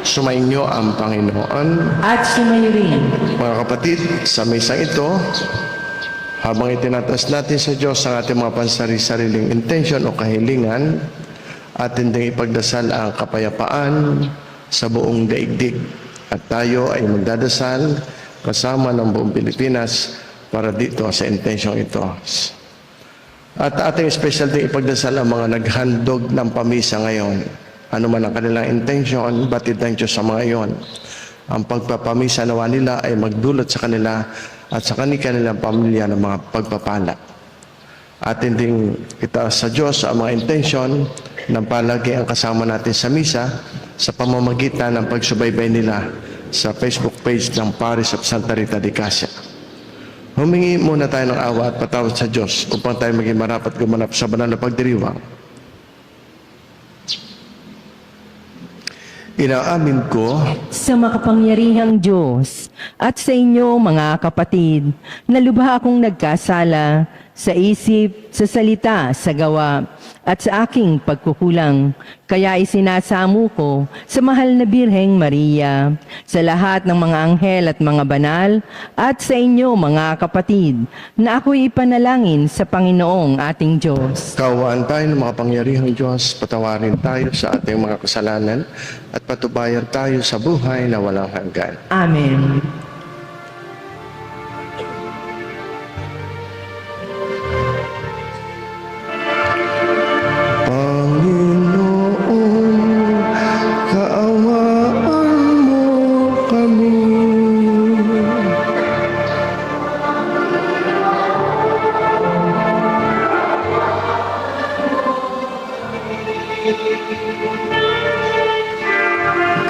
Sumainyo ang Panginoon. At sumayo rin. Mga kapatid, sa misang ito, habang itinatas natin sa Diyos ang ating mga pansari-sariling intensyon o kahilingan, atin ding ipagdasal ang kapayapaan sa buong daigdig. At tayo ay magdadasal kasama ng buong Pilipinas para dito sa intensyong ito. At ating special din ipagdasal ang mga naghandog ng pamisa ngayon. Ano man ang kanilang intensyon, batid ng Diyos sa mga iyon. Ang pagpapamisa nawa nila ay magdulot sa kanila at sa kanilang pamilya ng mga pagpapala. Atin ding itaas sa Diyos ang mga intensyon ng palagi ang kasama natin sa misa sa pamamagitan ng pagsubaybay nila sa Facebook page ng Parish of Santa Rita de Casia. Humingi muna tayo ng awa at patawad sa Diyos upang tayo maging marapat gumanap sa banal na pagdiriwang. Inaamin ko Sa makapangyarihang Diyos at sa inyo mga kapatid, na lubha akong nagkasala sa isip, sa salita, sa gawa, at sa aking pagkukulang. Kaya isinasamo ko sa mahal na Birheng Maria, sa lahat ng mga anghel at mga banal, at sa inyo mga kapatid, na ako'y ipanalangin sa Panginoong ating Diyos. Kaawaan tayo ng mga pangyarihang Diyos, patawarin tayo sa ating mga kasalanan at patubayan tayo sa buhay na walang hanggan. Amen. Panginoon, kaawaan mo kami.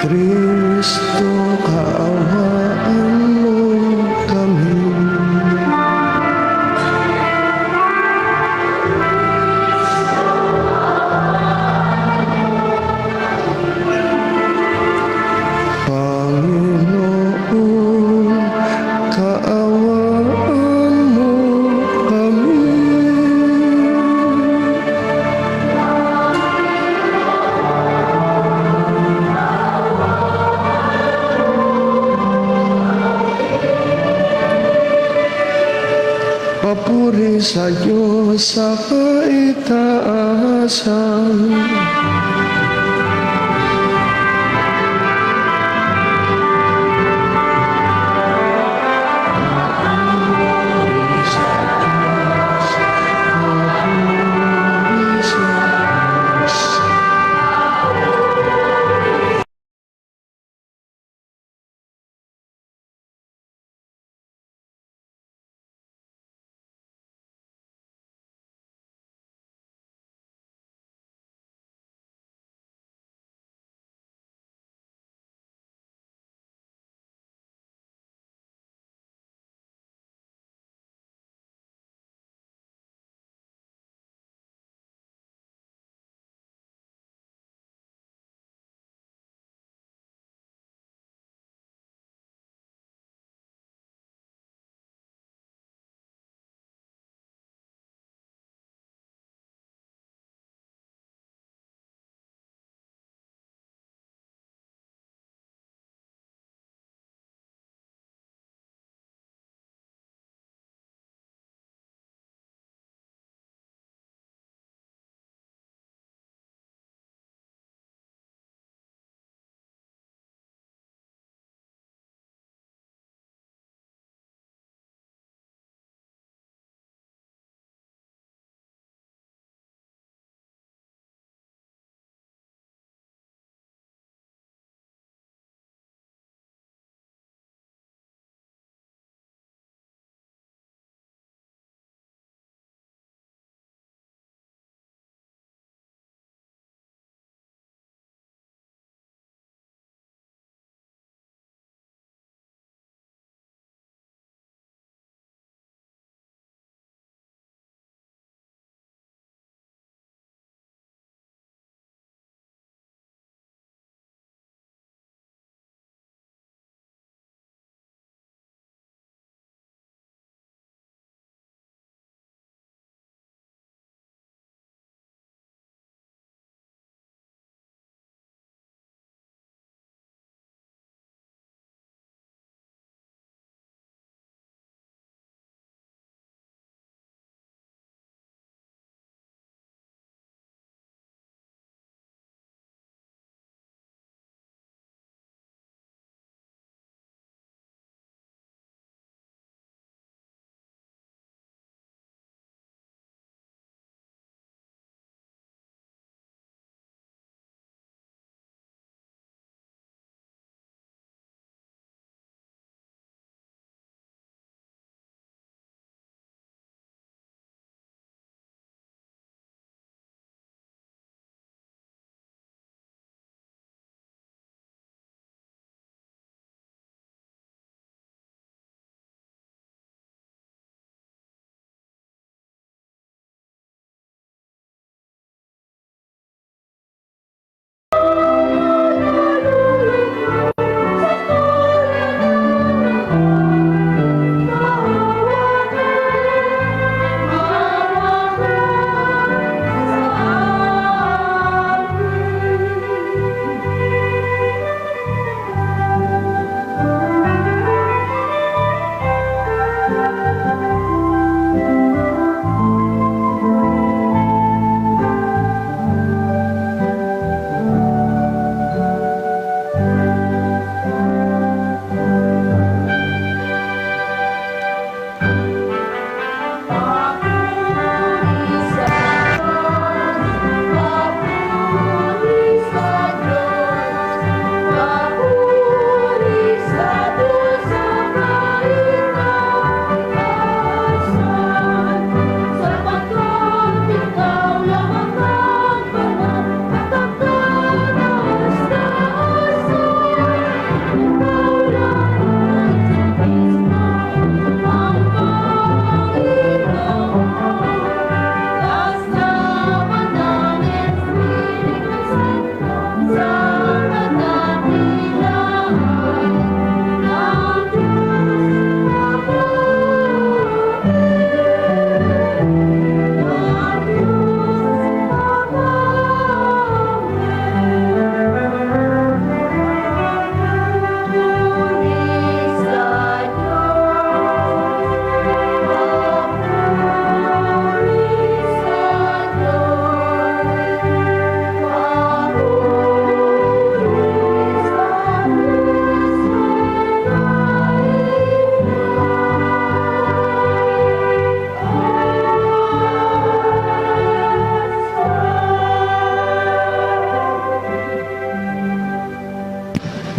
Kristo, kaawaan mo kami. Panginoon, kaawaan mo kami. Papuri sa Diyos sa kaitaasan.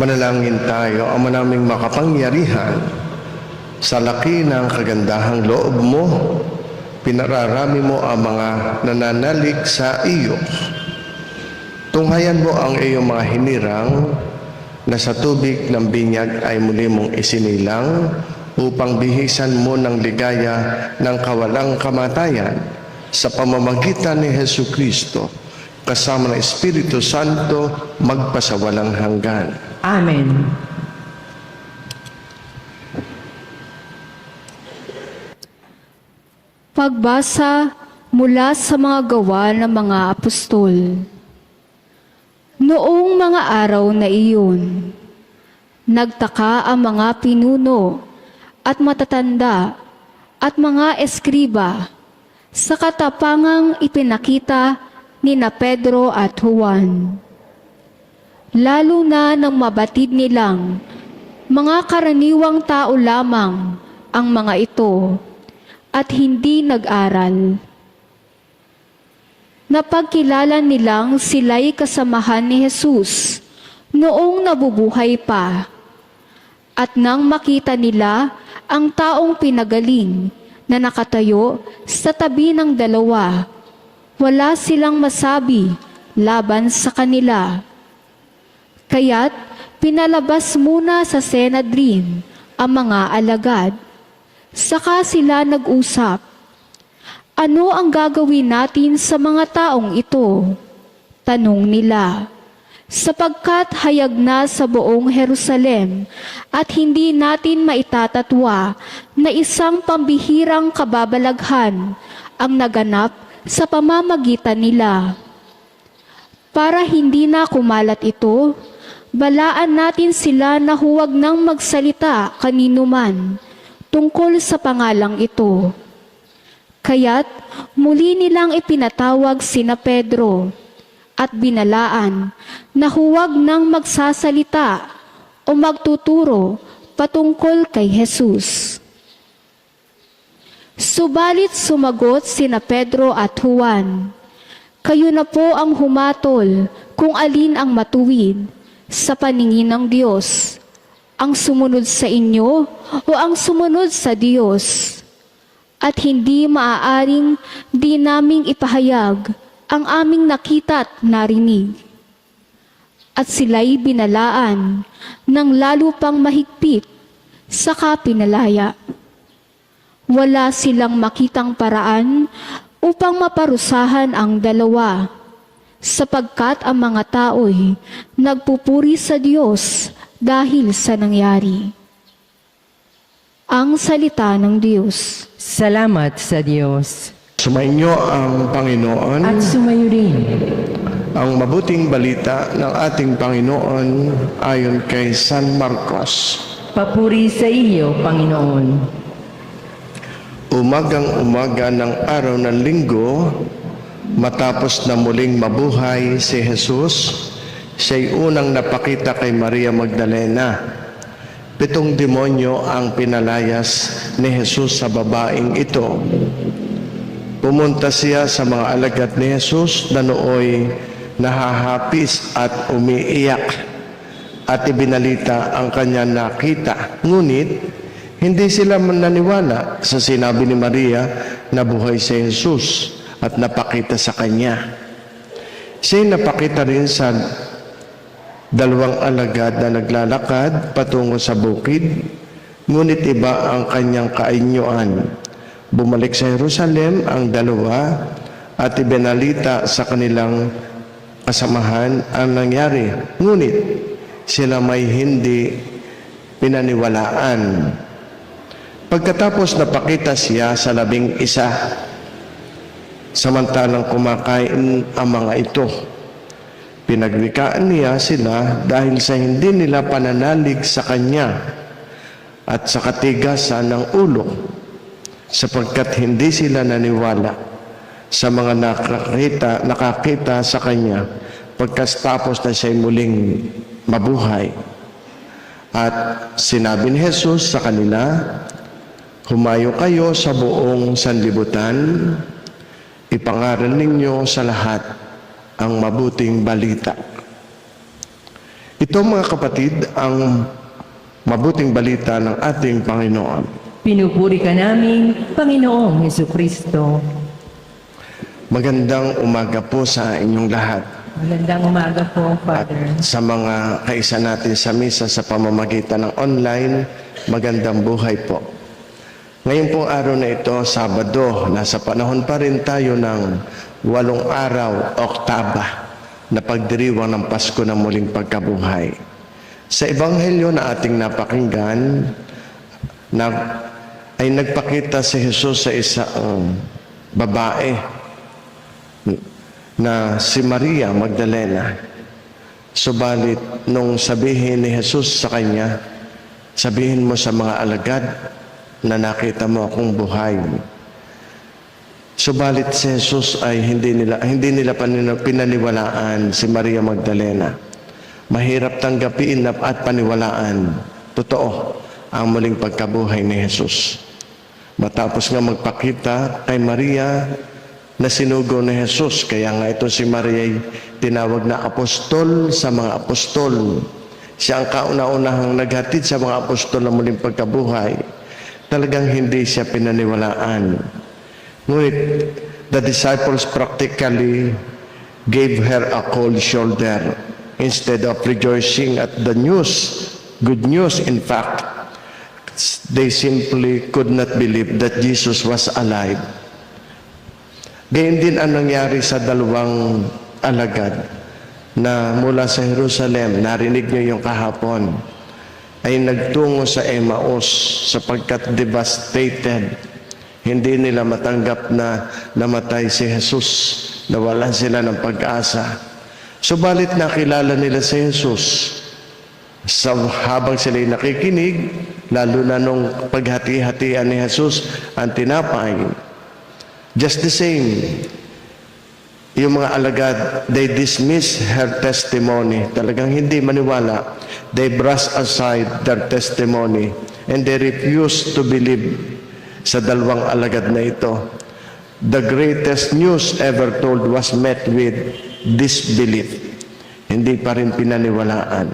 Manalangin tayo. Ama naming makapangyarihan, sa laki ng kagandahang loob mo, pinararami mo ang mga nananalig sa iyo. Tunghayan mo ang iyong mga hinirang na sa tubig ng binyag ay muli mong isinilang upang bihisan mo ng ligaya ng kawalang kamatayan sa pamamagitan ni Jesucristo kasama ng Espiritu Santo magpasawalang hanggan. Amen. Pagbasa mula sa mga gawa ng mga apostol. Noong mga araw na iyon, nagtaka ang mga pinuno at matatanda at mga eskriba sa katapangang ipinakita ni na Pedro at Juan. Lalo na nang mabatid nilang mga karaniwang tao lamang ang mga ito at hindi nag-aral. Napagkilala nilang sila'y kasamahan ni Jesus noong nabubuhay pa. At nang makita nila ang taong pinagaling na nakatayo sa tabi ng dalawa, wala silang masabi laban sa kanila. Kaya't pinalabas muna sa Sanhedrin ang mga alagad. Saka sila nag-usap, ano ang gagawin natin sa mga taong ito? Tanong nila, sapagkat hayag na sa buong Jerusalem at hindi natin maitatatwa na isang pambihirang kababalaghan ang naganap sa pamamagitan nila. Para hindi na kumalat ito, balaan natin sila na huwag nang magsalita kanino man tungkol sa pangalang ito. Kaya't muli nilang ipinatawag sina Pedro at binalaan na huwag nang magsasalita o magtuturo patungkol kay Jesus. Subalit sumagot sina Pedro at Juan, kayo na po ang humatol kung alin ang matuwid sa paningin ng Diyos, ang sumunod sa inyo o ang sumunod sa Diyos. At hindi maaaring di naming ipahayag ang aming nakita at narinig. At sila'y binalaan ng lalo pang mahigpit, saka pinalaya. Wala silang makitang paraan upang maparusahan ang dalawa, sapagkat ang mga tao'y nagpupuri sa Diyos dahil sa nangyari. Ang salita ng Diyos. Salamat sa Diyos. Sumainyo ang Panginoon. At sumayo rin. Ang mabuting balita ng ating Panginoon ayon kay San Marcos. Papuri sa iyo, Panginoon. Umagang-umaga ng araw ng linggo, matapos na muling mabuhay si Jesus, siya'y unang napakita kay Maria Magdalena. 7 demonyo ang pinalayas ni Jesus sa babaeng ito. Pumunta siya sa mga alagad ni Jesus na nooy nahahapis at umiiyak at ibinalita ang kanyang nakita. Ngunit, hindi sila naniwala sa sinabi ni Maria na buhay si Jesus at napakita sa kanya. Siya'y napakita rin sa 2 alagad na naglalakad patungo sa bukid, ngunit iba ang kanyang kainyuan. Bumalik sa Jerusalem ang 2 at ibinalita sa kanilang kasamahan ang nangyari. Ngunit sila may hindi pinaniwalaan. Pagkatapos napakita siya sa 11, samantalang kumakain ang mga ito. Pinagwikaan niya sila dahil sa hindi nila pananalig sa kanya at sa katigasan ng ulo, sapagkat hindi sila naniwala sa mga nakakita sa kanya pagkatapos na siya'y muling mabuhay. At sinabi ni Jesus sa kanila, humayo kayo sa buong sanlibutan, ipangaral ninyo sa lahat ang mabuting balita. Ito mga kapatid ang mabuting balita ng ating Panginoon. Pinupuri ka namin, Panginoong Hesukristo. Magandang umaga po sa inyong lahat. Magandang umaga po, Father. Sa mga kaisa natin sa misa sa pamamagitan ng online, magandang buhay po. Ngayon pong araw na ito, Sabado, nasa panahon pa rin tayo ng 8 araw, Oktaba, na pagdiriwang ng Pasko na muling pagkabuhay. Sa Ebanghelyo na ating napakinggan, ay nagpakita si Jesus sa isang babae na si Maria Magdalena. Subalit, nung sabihin ni Jesus sa kanya, sabihin mo sa mga alagad na nakita mo akong buhay. Subalit si Jesus ay hindi nila pinaniwalaan si Maria Magdalena. Mahirap tanggapin at paniwalaan. Totoo ang muling pagkabuhay ni Jesus. Matapos nga magpakita kay Maria na sinugo ni Jesus, kaya nga ito si Maria ay tinawag na apostol sa mga apostol. Siya ang kauna-unahang naghatid sa mga apostol na muling pagkabuhay. Talagang hindi siya pinaniwalaan. Ngunit the disciples practically gave her a cold shoulder instead of rejoicing at the news, good news. In fact, they simply could not believe that Jesus was alive. Gayun din ang nangyari sa dalawang alagad na mula sa Jerusalem, narinig niyo yung kahapon, ay nagtungo sa Emmaus sapagkat devastated. Hindi nila matanggap na namatay si Jesus, nawalan sila ng pag-asa. Subalit nakilala nila si Jesus. Habang sila'y nakikinig, lalo na nung paghati-hatian ni Jesus ang tinapay, just the same, yung mga alagad, they dismiss her testimony. Talagang hindi maniwala. They brush aside their testimony and they refuse to believe sa dalawang alagad na ito. The greatest news ever told was met with disbelief. Hindi pa rin pinaniwalaan.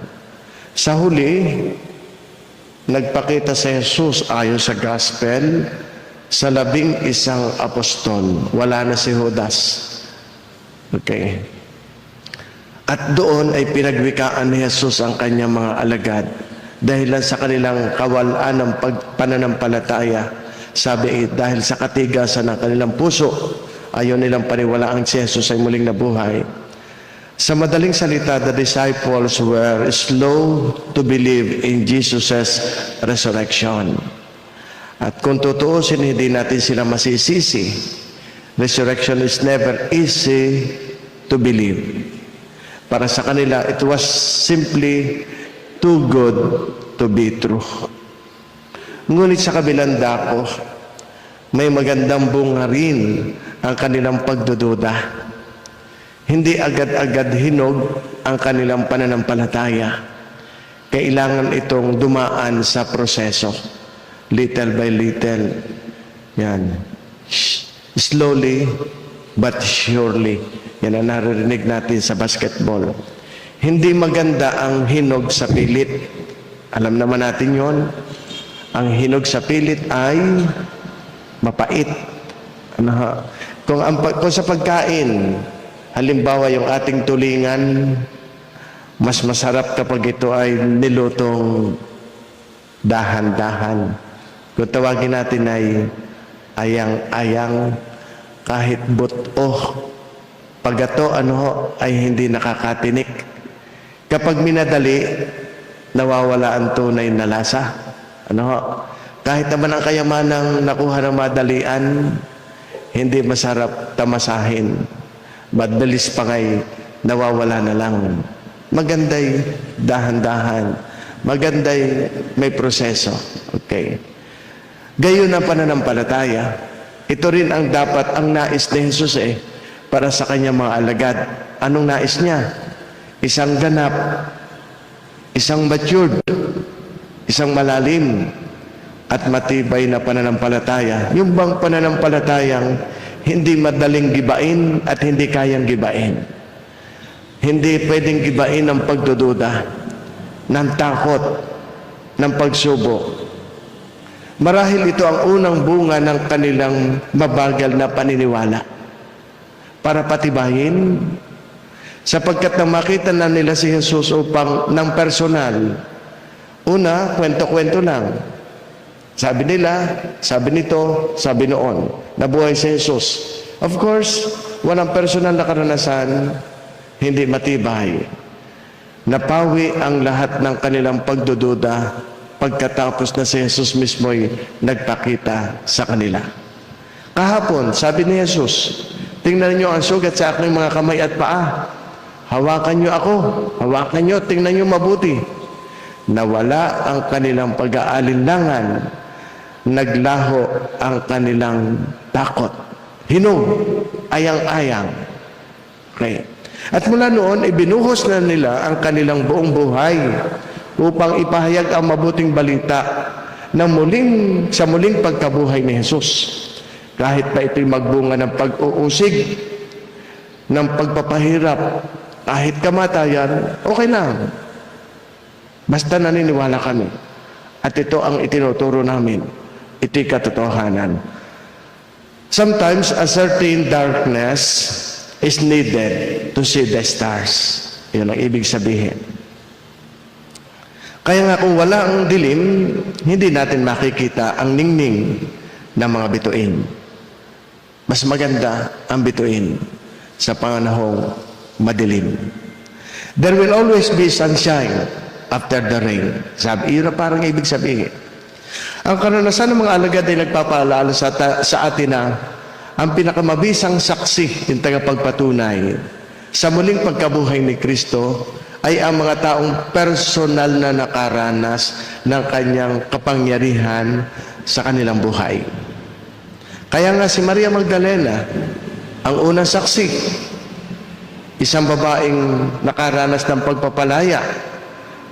Sa huli, nagpakita si Jesus ayon sa gospel sa 11 apostol. Wala na si Judas. Okay. At doon ay pinagwikaan ni Jesus ang kanyang mga alagad dahil sa kanilang kawalan ng pananampalataya. Sabi dahil sa katigasan ng kanilang puso, ayaw nilang paniwalaan si Jesus ay muling nabuhay. Sa madaling salita, the disciples were slow to believe in Jesus' resurrection. At kung tutuusin, hindi natin sila masisisi. Resurrection is never easy to believe. Para sa kanila, it was simply too good to be true. Ngunit sa kabilang dako, may magandang bunga rin ang kanilang pagdududa. Hindi agad-agad hinog ang kanilang pananampalataya. Kailangan itong dumaan sa proseso. Little by little. Yan. Slowly but surely. Yan ang naririnig natin sa basketball. Hindi maganda ang hinog sa pilit. Alam naman natin yon. Ang hinog sa pilit ay mapait. Kung sa pagkain, halimbawa yung ating tulingan, mas masarap kapag ito ay nilutong dahan-dahan. Kung tawagin natin ay ayang-ayang, kahit buto, pag ito ay hindi nakakatinik. Kapag minadali, nawawala ang tunay na lasa. Kahit naman ang kayamanang nakuha ng madalian, hindi masarap tamasahin. Madalis pa ngay, nawawala na lang. Maganday dahan-dahan. Maganday may proseso. Okay. Gayon ang pananampalataya. Ito rin ang dapat ang nais ni Jesus para sa kanyang mga alagad. Anong nais niya? Isang ganap, isang matured, isang malalim at matibay na pananampalataya. Yung bang pananampalatayang hindi madaling gibain at hindi kayang gibain. Hindi pwedeng gibain ang pagdududa. ng takot, ng pagsubok. Marahil ito ang unang bunga ng kanilang mabagal na paniniwala para patibayin, sapagkat nang makita na nila si Jesus upang ng personal, una, kwento-kwento lang. Sabi nila, sabi nito, sabi noon, nabuhay si Jesus. Of course, walang personal na karanasan, hindi matibay. Napawi ang lahat ng kanilang pagdududa pagkatapos na si Jesus mismo'y nagpakita sa kanila. Kahapon, sabi ni Jesus, tingnan niyo ang sugat sa aking mga kamay at paa. Hawakan niyo ako, hawakan niyo, tingnan niyo mabuti. Nawala ang kanilang pag-aalinlangan, naglaho ang kanilang takot. Hinog, ayang-ayang. Okay. At mula noon, ibinuhos na nila ang kanilang buong buhay upang ipahayag ang mabuting balita na sa muling pagkabuhay ni Jesus. Kahit pa ito'y magbunga ng pag-uusig, ng pagpapahirap, kahit kamatayan, okay lang. Basta naniniwala kami. At ito ang itinuturo namin. Ito'y katotohanan. Sometimes a certain darkness is needed to see the stars. Yun ang ibig sabihin. Kaya nga kung wala ang dilim, hindi natin makikita ang ningning ng mga bituin. Mas maganda ang bituin sa panahong madilim. There will always be sunshine after the rain. Yun ang parang ibig sabihin. Ang karanasan ng mga alagad ay nagpapaalala sa atin na ang pinakamabisang saksi, yung tagapagpatunay, sa muling pagkabuhay ni Kristo ay ang mga taong personal na nakaranas ng kanyang kapangyarihan sa kanilang buhay. Kaya nga si Maria Magdalena, ang unang saksi, isang babaeng nakaranas ng pagpapalaya,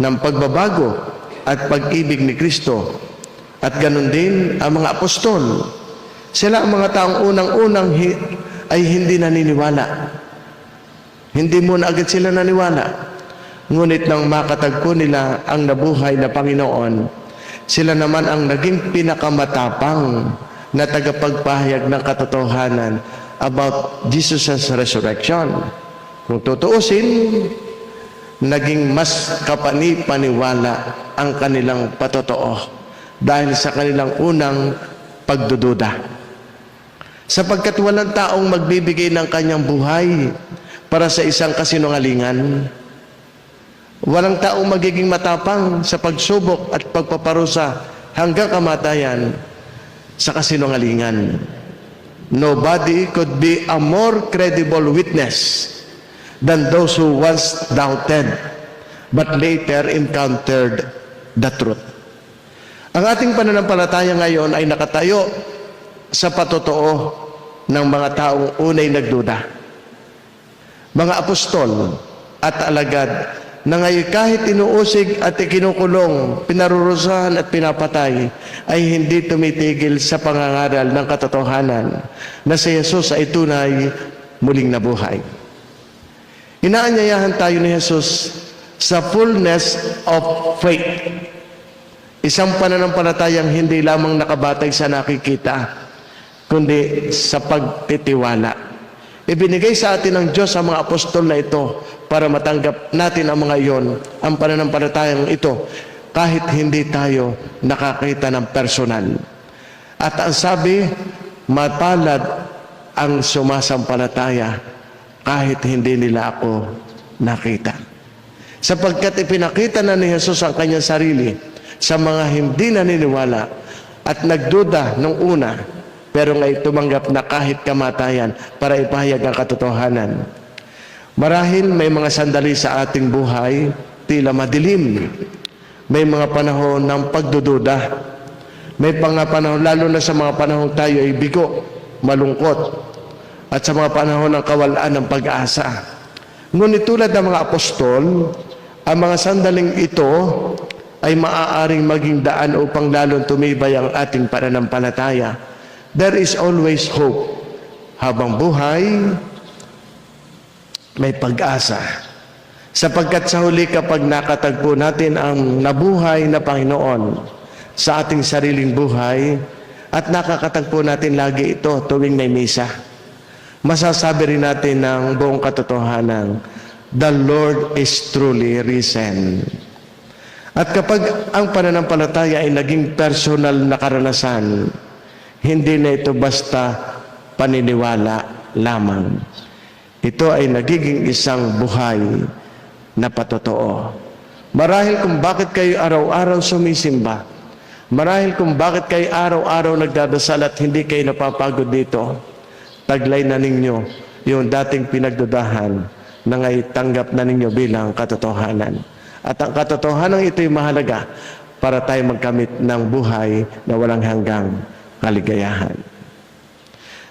ng pagbabago at pag-ibig ni Kristo. At ganun din ang mga apostol. Sila ang mga taong unang-unang ay hindi naniniwala. Hindi muna agad sila naniwala. Ngunit nang makatagpo nila ang nabuhay na Panginoon, sila naman ang naging pinakamatapang na tagapagpahayag ng katotohanan about Jesus' resurrection. Kung tutuusin, naging mas kapani-paniwala ang kanilang patotoo dahil sa kanilang unang pagdududa. Sapagkat walang taong magbibigay ng kanyang buhay para sa isang kasinungalingan. Walang taong magiging matapang sa pagsubok at pagpaparusa hanggang kamatayan sa kasinungalingan. Nobody could be a more credible witness than those who once doubted but later encountered the truth. Ang ating pananampalataya ngayon ay nakatayo sa patotoo ng mga taong unay nagduda. Mga apostol at alagad na ngayon kahit inuusig at ikinukulong, pinarurusahan at pinapatay, ay hindi tumitigil sa pangangaral ng katotohanan na si Jesus ay tunay muling nabuhay. Inaanyayahan tayo ni Jesus sa fullness of faith. Isang pananampalatayang hindi lamang nakabatay sa nakikita, kundi sa pagtitiwala. Ibinigay sa atin ng Diyos ang mga apostol na ito para matanggap natin ang mga iyon, ang pananampalatayang ito, kahit hindi tayo nakakita ng personal. At ang sabi, mapalad ang sumasampalataya kahit hindi nila ako nakita. Sapagkat ipinakita na ni Jesus ang kanyang sarili sa mga hindi naniniwala at nagduda nung una, pero ngayon tumanggap na kahit kamatayan para ipahayag ang katotohanan. Marahil may mga sandali sa ating buhay, tila madilim. May mga panahon ng pagdududa. May mga panahon, lalo na sa mga panahon tayo ay bigo, malungkot, at sa mga panahon ng kawalan ng pag-asa. Ngunit tulad ng mga apostol, ang mga sandaling ito ay maaaring maging daan upang lalong tumibay ang ating pananampalataya. There is always hope. Habang buhay, may pag-asa. Sapagkat sa huli kapag nakatagpo natin ang nabuhay na Panginoon sa ating sariling buhay at nakakatagpo natin lagi ito tuwing may misa, masasabi rin natin ng buong katotohanan, the Lord is truly risen. At kapag ang pananampalataya ay naging personal na karanasan, hindi na ito basta paniniwala lamang. Ito ay nagiging isang buhay na patotoo. Marahil kung bakit kayo araw-araw sumisimba, marahil kung bakit kayo araw-araw nagdadasal at hindi kayo napapagod dito, taglay na ninyo yung dating pinagdudahan na ngayon tanggap na ninyo bilang katotohanan. At ang katotohanan ito'y mahalaga para tayo magkamit ng buhay na walang hanggang kaligayahan.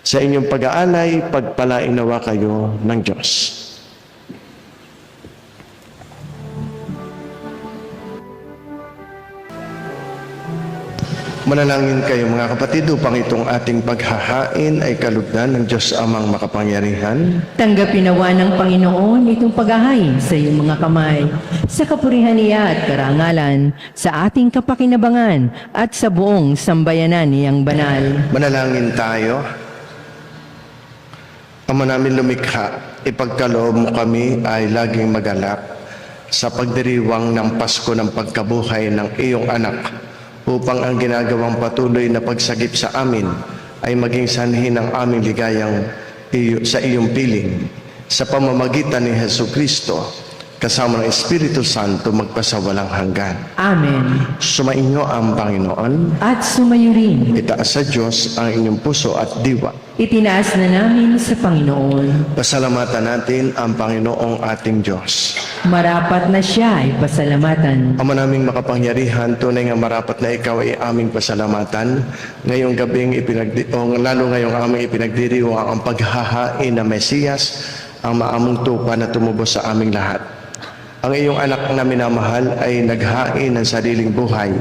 Sa inyong pag-aalay, pagpalain nawa kayo ng Diyos. Manalangin kayo mga kapatid upang itong ating paghahain ay kalugdan ng Diyos Amang makapangyarihan. Tanggapin nawa ng Panginoon itong paghahain sa iyong mga kamay, sa kapurihan niya at karangalan, sa ating kapakinabangan at sa buong sambayanan niyang banal. Manalangin tayo. Ama namin lumikha, ipagkaloob mo kami ay laging magalak sa pagdiriwang ng Pasko ng pagkabuhay ng iyong anak, upang ang ginagawang patuloy na pagsagip sa amin ay maging sanhi ng aming ligayang sa iyong piling. Sa pamamagitan ni Jesucristo, kasama ng Espiritu Santo, magpasawalang hanggan. Amen. Sumainyo ang Panginoon. At sumayo rin. Itaas sa Diyos ang inyong puso at diwa. Itinaas na namin sa Panginoon. Pasalamatan natin ang Panginoong ating Diyos. Marapat na siya ay pasalamatan. Ama naming makapangyarihan, tunay nga marapat na ikaw ay aming pasalamatan. Ngayong gabing lalo ngayong aming ipinagdiriwang ang paghahain ng Mesiyas, ang maamong tupa na tumubos sa aming lahat. Ang iyong anak na minamahal ay naghain ng sariling buhay.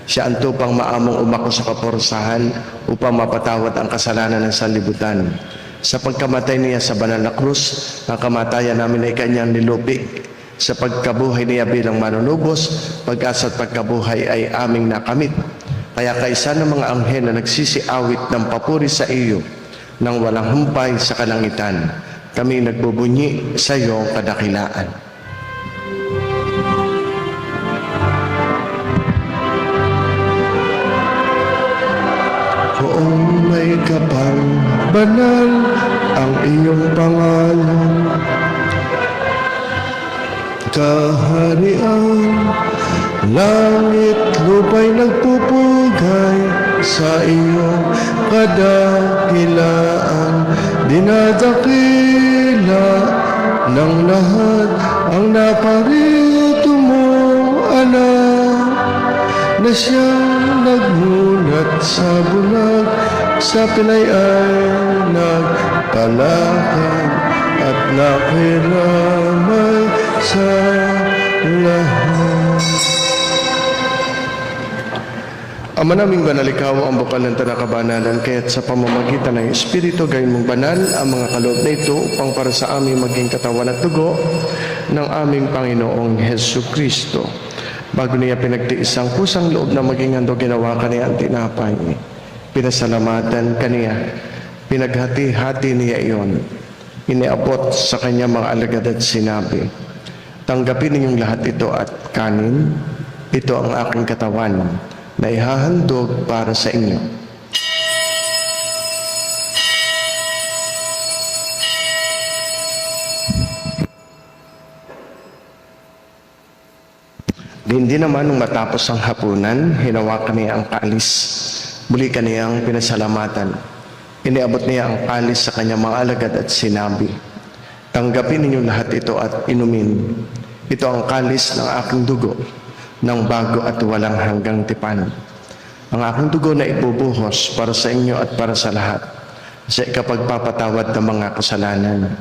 Siya ang tupang maamong umako sa kaporsahan upang mapatawad ang kasalanan ng sanlibutan. Sa pagkamatay niya sa banal na krus, ang kamatayan namin ay kanyang nilupig. Sa pagkabuhay niya bilang manunubos, pag-asa at pagkabuhay ay aming nakamit. Kaya kaisa ng mga anghel na nagsisiawit ng papuri sa iyo nang walang humpay sa kalangitan, kami nagbubunyi sa iyong kadakilaan. Noong may kapal, banal ang iyong pangalan, kaharian, langit lupa'y nagpupugay sa iyong kadakilaan. Dinadakila ng lahat ang naparito mong anak, na siyang nagmulat sa bulag, sa pilay ay nagpalakad at nakiramay sa lahat. Ama naming banal, ikaw ang bukal ng tanakabanalan, kaya't sa pamamagitan ng Espiritu, gayon mong banal ang mga kaloob na ito upang para sa aming maging katawan at dugo ng aming Panginoong Jesucristo. Bago niya pinagtiis ang pusang loob na maging handog, ginawa kaniya ang tinapay. Pinasalamatan kaniya, pinaghati-hati niya iyon. Iniabot sa kanya mga alagad at sinabi, tanggapin ninyong lahat ito at kanin. Ito ang aking katawan na ihahandog para sa inyo. Hindi naman nung matapos ang hapunan, hinawakan niya ang kalis. Muli kaniyang pinasalamatan. Iniabot niya ang kalis sa kanyang mga alagad at sinabi, tanggapin ninyo lahat ito at inumin. Ito ang kalis ng aking dugo, ng bago at walang hanggang tipan. Ang aking dugo na ibubuhos para sa inyo at para sa lahat, sa ikapagpapatawad ng mga kasalanan.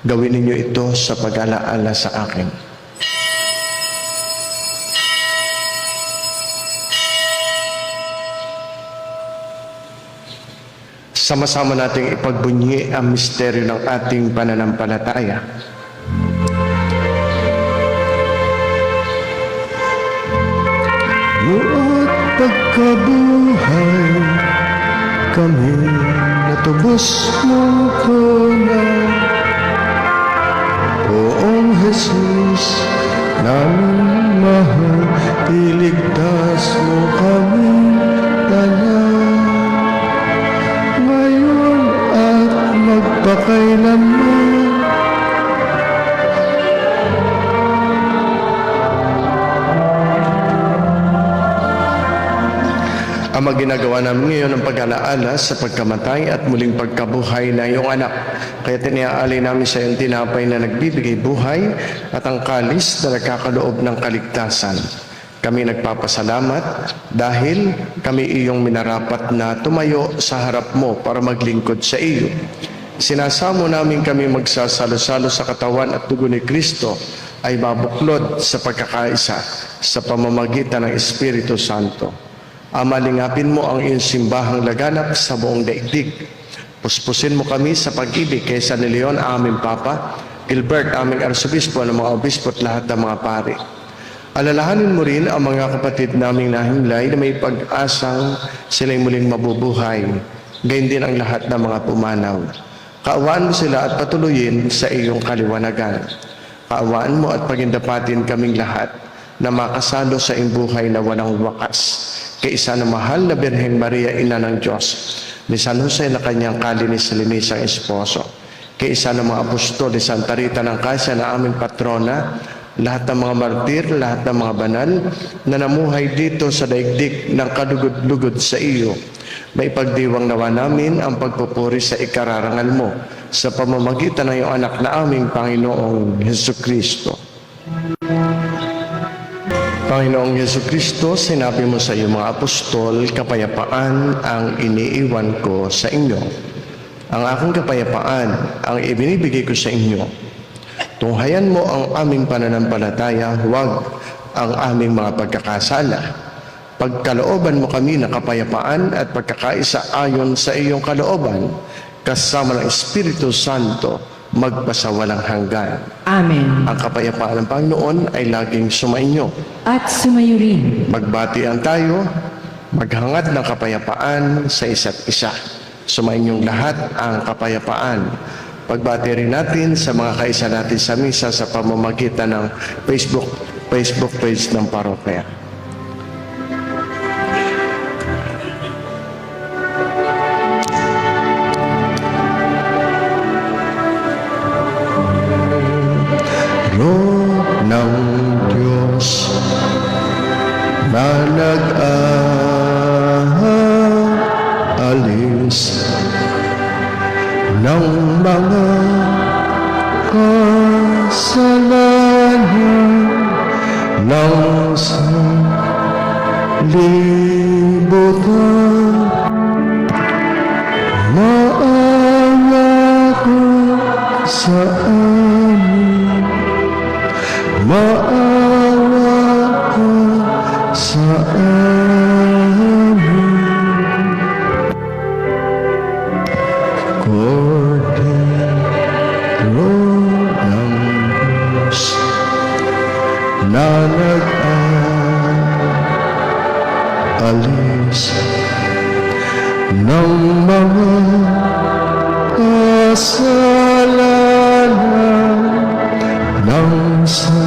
Gawin ninyo ito sa pag-alaala sa akin. Sama-sama nating ipagbunyi ang misteryo ng ating pananampalataya. at pagkabuhay, kami natubos mong tunay. Poong Jesus, namin mahal, iligtas mo kami tanan. Ngayon at magpakailanman, Ama, ginagawa namin ngayon ang pag-alaala sa pagkamatay at muling pagkabuhay na iyong anak. Kaya tiniaalay namin sa iyong tinapay na nagbibigay buhay at ang kalis na nagkakaloob ng kaligtasan. Kami nagpapasalamat dahil kami iyong minarapat na tumayo sa harap mo para maglingkod sa iyo. Sinasamo namin kami magsasalo-salo sa katawan at dugo ni Kristo ay mabuklod sa pagkakaisa sa pamamagitan ng Espiritu Santo. Ama, lingapin mo ang iyong simbahang laganap sa buong daigdig. Puspusin mo kami sa pag-ibig kay San Leon, aming Papa, Gilbert, aming Arsobispo, ng mga obispo at lahat ng mga pari. Alalahanin mo rin ang mga kapatid naming nahimlay na may pag-asang sila'y muling mabubuhay, gayon din ang lahat ng mga pumanaw. Kaawaan mo sila at patuloyin sa iyong kaliwanagan. Kaawaan mo at pagindapatin kaming lahat na makasalo sa iyong buhay na walang wakas. Kaisa na mahal na Birheng Maria, Ina ng Diyos, ni San Jose na kanyang kalinis-linisang esposo, kaisa ng mga apostol, ni Santa Rita ng Cassia na aming patrona, lahat ng mga martir, lahat ng mga banal na namuhay dito sa daigdig ng kadugod-lugod sa iyo. May pagdiwang nawa namin ang pagpupuri sa ikararangal mo sa pamamagitan ng iyong anak na aming Panginoong Hesukristo. Panginoong Hesukristo, sinabi mo sa iyong mga apostol, kapayapaan ang iniiwan ko sa inyo. Ang aking kapayapaan ang ibinibigay ko sa inyo. Tunghayan mo ang aming pananampalataya, huwag ang aming mga pagkakasala. Pagkalooban mo kami ng kapayapaan at pagkakaisa ayon sa iyong kalooban, kasama ng Espiritu Santo, magpasawalang hanggan. Amen. Ang kapayapaan ng Panginoon ay laging sumainyo. At sumayo rin. Magbatian tayo, maghangad ng kapayapaan sa isa't isa. Sumainyong lahat ang kapayapaan. Pagbati rin natin sa mga kaisa natin sa misa sa pamamagitan ng Facebook page ng parokya. Ng Diyos na nag-aalis ng mga kasalanan ng sanlibutan. Maawa ka sa amin, maawa ka sa amin. Kordero ng Diyos na nag-aalis ng mga kasalanan ng sanlibutan.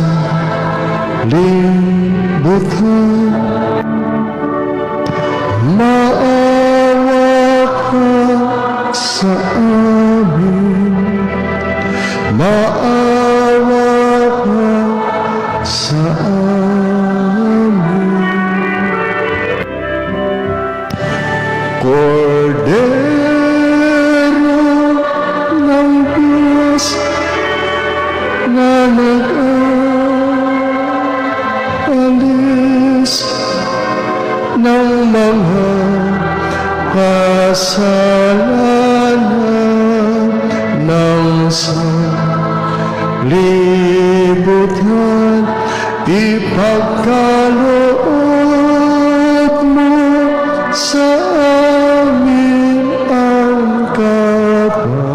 Maawa ka sa amin, maawa ka sa amin. Kordero ng Diyos na nag-aalis ng mga kasalanan ng sanlibutan, ipagkaloob mo sa amin ang kapayapaan.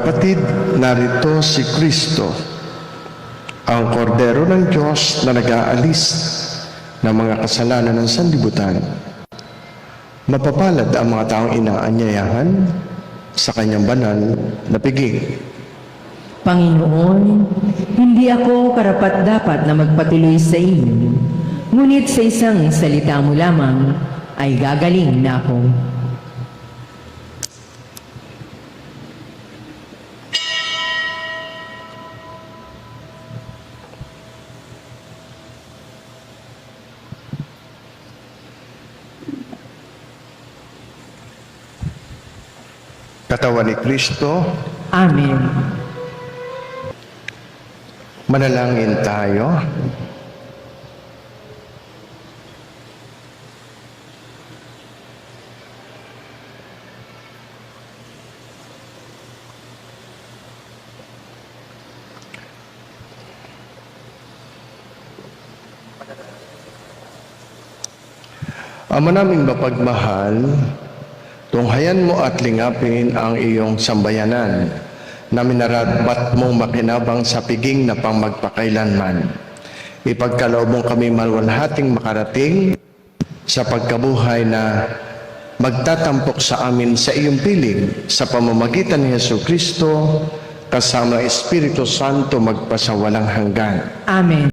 kapatid, narito si Kristo, ang kordero ng Diyos na nag-aalis ng mga kasalanan ng sanlibutan. Mapapalad ang mga taong inaanyayahan sa kanyang banal na piging. Panginoon, hindi ako karapat-dapat na magpatuloy sa inyo, ngunit sa isang salita mo lamang ay gagaling na ako. Katawan ni Kristo, Amen. manalangin tayo. Ama naming mapagmahal, tunghayan mo at lingapin ang iyong sambayanan na minarabat mong makinabang sa piging na pangmagpakailanman. Ipagkaloob mong kami malwalhating makarating sa pagkabuhay na magtatampok sa amin sa iyong piling sa pamamagitan ni Jesucristo kasama ang Espiritu Santo magpasawalang hanggan. Amen.